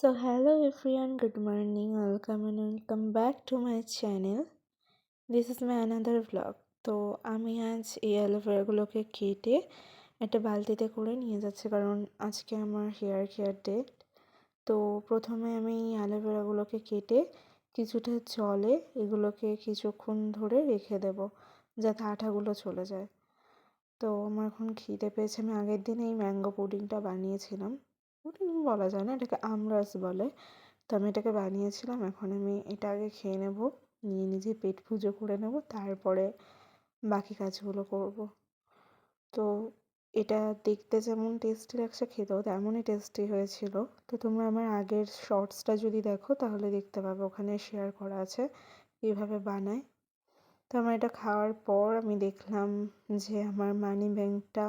So hello everyone, good morning, welcome and welcome back to my channel. This is my another vlog. তো আমি আজ এই অ্যালোভেরাগুলোকে কেটে একটা বালতিতে করে নিয়ে যাচ্ছি, কারণ আজকে আমার হেয়ার কেয়ার ডে। তো প্রথমে আমি অ্যালোভেরাগুলোকে কেটে কিছুটা জলে এগুলোকে কিছুক্ষণ ধরে রেখে দেব, যাতে আঠাগুলো চলে যায়। তো আমার এখন খিদে পেয়েছে। আমি আগের দিন এই ম্যাঙ্গো পুডিংটা বানিয়েছিলাম। পুডিং বলা যায় না, এটাকে আমরাস বলে। তো আমি এটাকে বানিয়েছিলাম। এখন আমি এটা আগে খেয়ে নেব, নিয়ে নিজে পেট পুজো করে নেব, তারপরে বাকি কাজগুলো করব। তো এটা দেখতে যেমন টেস্টি লাগছে, খেতেও তেমনই টেস্টি হয়েছিল। তো তোমরা আমার আগের শর্টসটা যদি দেখো তাহলে দেখতে পাবে, ওখানে শেয়ার করা আছে কীভাবে বানায়। তো আমার এটা খাওয়ার পর আমি দেখলাম যে আমার মানি ব্যাংকটা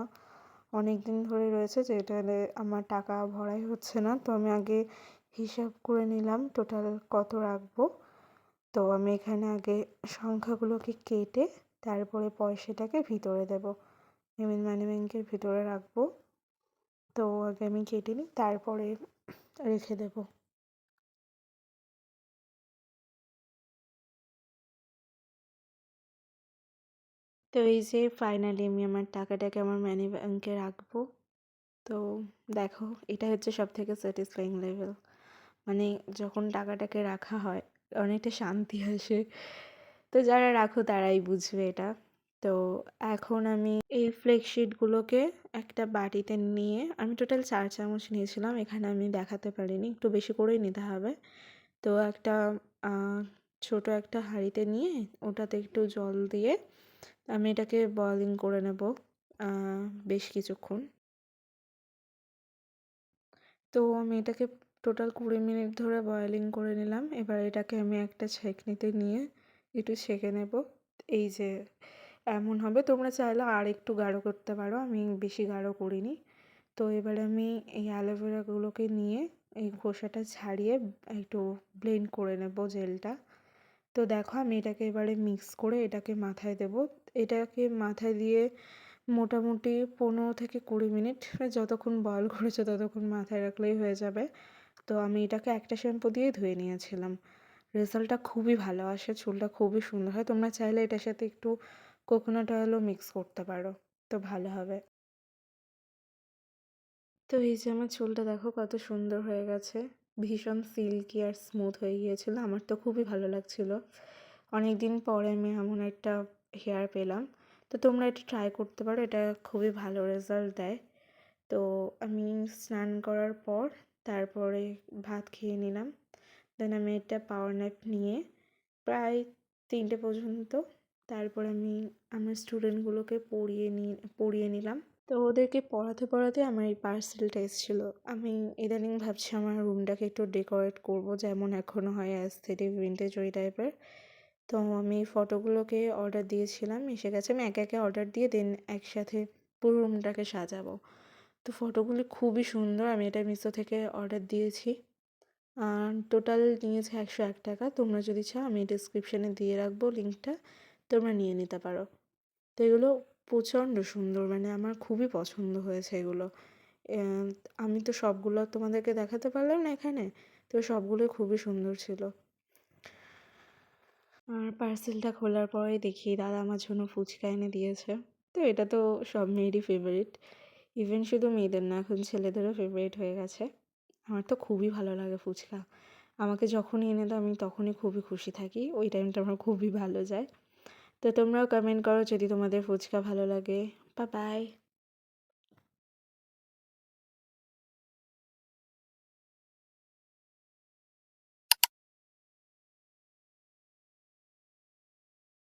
অনেক দিন ধরে রয়েছে, যেটাতে আমার টাকা ভরাই হচ্ছে না। তো আমি আগে হিসাব করে নিলাম টোটাল কত রাখবো। তো আমি এখানে আগে সংখ্যাগুলোকে কেটে তারপরে পয়সাটাকে ভিতরে দেব, আমি মানি ব্যাংকের ভিতরে রাখবো। তো আগে আমি কেটে নিই, তারপরে রেখে দেব। তো এই যে ফাইনালি আমি আমার টাকাটাকে আমার মানি ব্যাংকে রাখবো। তো দেখো, এটা হচ্ছে সবথেকে স্যাটিসফাইং লেভেল। মানে যখন টাকাটাকে রাখা হয় অনেকটা শান্তি আসে। তো যারা রাখো তারাই বুঝবে এটা। তো এখন আমি এই ফ্লেক্সশিটগুলোকে একটা বাটিতে নিয়ে, আমি টোটাল 4 চামচ নিয়েছিলাম, এখানে আমি দেখাতে পারিনি, একটু বেশি করেই নিতে হবে। তো একটা ছোট একটা হাঁড়িতে নিয়ে ওটাতে একটু জল দিয়ে আমি এটাকে বয়েলিং করে নেব বেশ কিছুক্ষণ। তো আমি এটাকে টোটাল 20 মিনিট ধরে বয়েলিং করে নিলাম। এবার এটাকে আমি একটা ছেঁকনিতে নিয়ে একটু ছেঁকে নেব। এই যে এমন হবে। তোমরা চাইলে আর একটু গাঢ় করতে পারো, আমি বেশি গাঢ় করিনি। তো এবারে আমি এই অ্যালোভেরাগুলোকে নিয়ে এই খোসাটা ছাড়িয়ে একটু ব্লেন্ড করে নেব জেলটা। তো দেখো, আমি এটাকে এবারে মিক্স করে এটাকে মাথায় দেব। এটাকে মাথায় দিয়ে মোটামুটি 15 থেকে 20 মিনিট, যতক্ষণ বয়েল করেছো ততক্ষণ মাথায় রাখলেই হয়ে যাবে। তো আমি এটাকে একটা শ্যাম্পু দিয়ে ধুয়ে নিয়েছিলাম। রেজাল্টটা খুবই ভালো আসে, চুলটা খুবই সুন্দর হয়। তোমরা চাইলে এটার সাথে একটু কোকোনাট অয়েলও মিক্স করতে পারো, তো ভালো হবে। তো এই যে আমার চুলটা দেখো কত সুন্দর হয়ে গেছে, ভীষণ সিল্কি আর স্মুথ হয়ে গিয়েছিল। আমার তো খুবই ভালো লাগছিল। অনেক দিন পরে আমি এমন একটা হেয়ার পেলাম। তো তোমরা এটা ট্রাই করতে পারো, এটা খুবই ভালো রেজাল্ট দেয়। তো আমি স্নান করার পর তারপরে ভাত খেয়ে নিলাম। দেন আমি এটা পাওয়ার ন্যাপ নিয়ে প্রায় 3টে পর্যন্ত, তারপর আমি আমার স্টুডেন্টগুলোকে পড়িয়ে নিলাম। তো ওদেরকে পড়াতে পড়াতে আমার এই পার্সেলটা এসেছিলো। আমি ইদানিং ভাবছি আমার রুমটাকে একটু ডেকোরেট করব, যেমন এখনও হয় অ্যাস্থেটিক ভিন্টেজ ওই টাইপের। তো আমি ফটোগুলোকে অর্ডার দিয়েছিলাম, এসে গেছে। আমি একে একে অর্ডার দিয়ে দেন একসাথে পুরো রুমটাকে সাজাবো। তো ফটোগুলি খুবই সুন্দর। আমি এটা মিশো থেকে অর্ডার দিয়েছি। টোটাল নিয়েছে 101 টাকা। তোমরা যদি চাও আমি ডিসক্রিপশানে দিয়ে রাখবো লিঙ্কটা, তোমরা নিয়ে নিতে পারো। তো এগুলো প্রচণ্ড সুন্দর, মানে আমার খুবই পছন্দ হয়েছে এগুলো। আমি তো সবগুলো তোমাদেরকে দেখাতে পারলাম না এখানে, তো সবগুলোই খুবই সুন্দর ছিল। আর পার্সেলটা খোলার পরেই দেখি দাদা আমার জন্য ফুচকা এনে দিয়েছে। তো এটা তো সব মেয়েরই ফেভারিট। ইভেন শুধু মেয়েদের না, এখন ছেলেদেরও ফেভারিট হয়ে গেছে। আমার তো খুবই ভালো লাগে ফুচকা। আমাকে যখনই এনে দাও আমি তখনই খুবই খুশি থাকি, ওই টাইমটা আমার খুবই ভালো যায়। তো তোমরাও কমেন্ট করো যদি তোমাদের ফুচকা ভালো লাগে। Bye bye.